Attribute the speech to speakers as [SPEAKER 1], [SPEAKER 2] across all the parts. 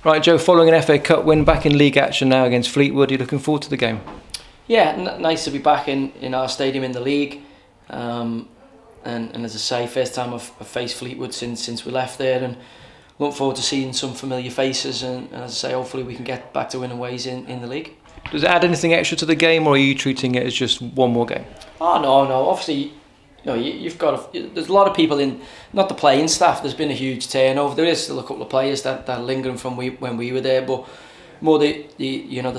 [SPEAKER 1] Right, Joe, following an FA Cup win, back in league action now against Fleetwood, are you looking forward to the game?
[SPEAKER 2] Yeah, nice to be back in our stadium in the league. And as I say, first time I've faced Fleetwood since we left there, and look forward to seeing some familiar faces, and as I say, hopefully we can get back to winning ways in the league.
[SPEAKER 1] Does it add anything extra to the game, or are you treating it as just one more game?
[SPEAKER 2] Oh no, obviously, you've got there's a lot of people in, not the playing staff. There's been a huge turnover. There is still a couple of players that are lingering from when we were there, but more the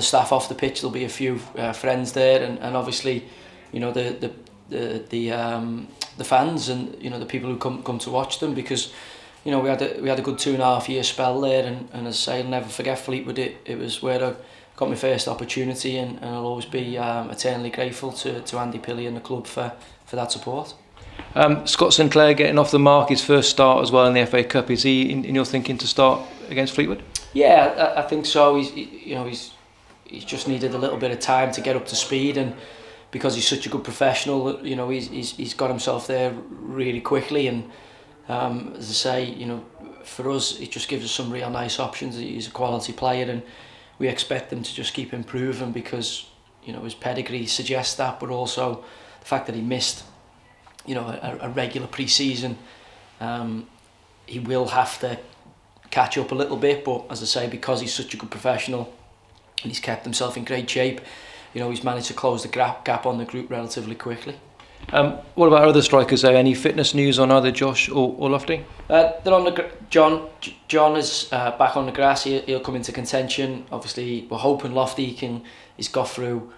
[SPEAKER 2] staff off the pitch. There'll be a few friends there, and obviously, the fans and the people who come to watch them, because we had a good 2.5 year spell there, and as I say, I'll never forget Fleetwood. It was where I got my first opportunity, and I'll always be eternally grateful to Andy Pilley and the club for that support.
[SPEAKER 1] Scott Sinclair getting off the mark, his first start as well in the FA Cup. Is he in your thinking to start against Fleetwood?
[SPEAKER 2] Yeah, I think so. He's just needed a little bit of time to get up to speed, and because he's such a good professional, he's got himself there really quickly. And as I say, for us, it just gives us some real nice options. He's a quality player, and we expect him to just keep improving, because his pedigree suggests that, but also the fact that he missed a regular pre-season, he will have to catch up a little bit. But as I say, because he's such a good professional and he's kept himself in great shape, he's managed to close the gap on the group relatively quickly.
[SPEAKER 1] What about other strikers there? Any fitness news on either Josh or Lofty?
[SPEAKER 2] They're on John is back on the grass. He'll come into contention. Obviously, we're hoping Lofty he's got through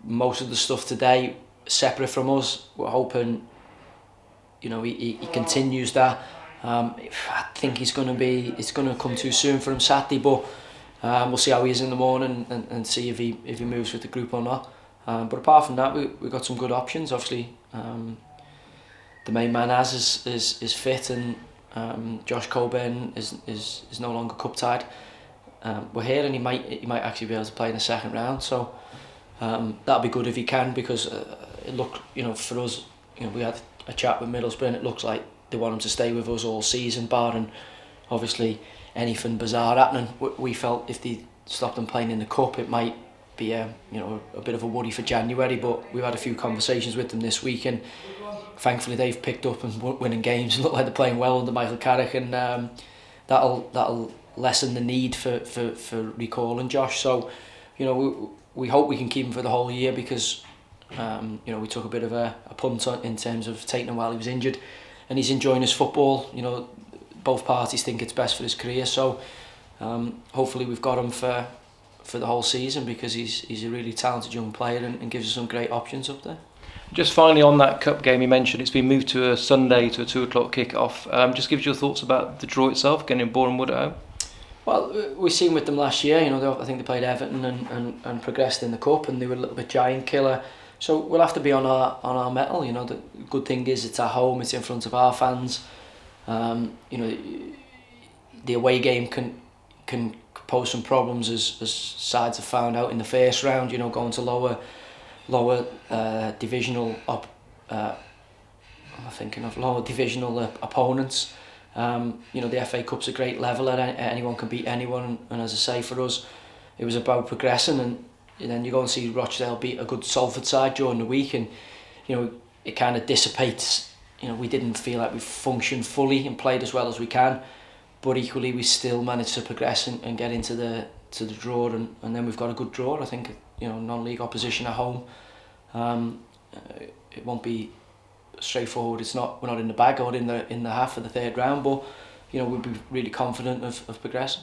[SPEAKER 2] most of the stuff today separate from us. We're hoping he continues that. I think it's going to come too soon for him Saturday, but we'll see how he is in the morning and see if he moves with the group or not. But apart from that, we've got some good options. Obviously, the main man is fit, and Josh Coburn is no longer cup tied. We're here, and he might actually be able to play in the second round. So that'll be good if he can, because it looked, for us, we had a chat with Middlesbrough, and it looks like they want him to stay with us all season, barring obviously anything bizarre happening. We felt if they stopped him playing in the cup, it might be a bit of a worry for January. But we've had a few conversations with them this week, and thankfully they've picked up and winning games and look like they're playing well under Michael Carrick, and that'll lessen the need for recalling Josh. So we hope we can keep him for the whole year, because we took a bit of a punt in terms of taking him while he was injured, and he's enjoying his football. Both parties think it's best for his career, so hopefully we've got him for the whole season, because he's a really talented young player and gives us some great options up there.
[SPEAKER 1] Just finally, on that cup game you mentioned, it's been moved to a Sunday to a 2 o'clock kick-off. Just give us your thoughts about the draw itself, getting Boreham Wood at home.
[SPEAKER 2] Well, we've seen with them last year, I think they played Everton and progressed in the cup, and they were a little bit giant killer. So we'll have to be on our mettle. The good thing is it's at home, it's in front of our fans. The away game can pose some problems, as sides have found out in the first round. Going to lower divisional lower divisional opponents. The FA Cup's a great leveller. Anyone can beat anyone, and as I say, for us, it was about progressing, and then you go and see Rochdale beat a good Salford side during the week, and it kind of dissipates. We didn't feel like we functioned fully and played as well as we can, but equally we still managed to progress and get into the draw, and then we've got a good draw. I think non-league opposition at home. It won't be straightforward. We're not in the bag or in the half of the third round, but we'd be really confident of progressing.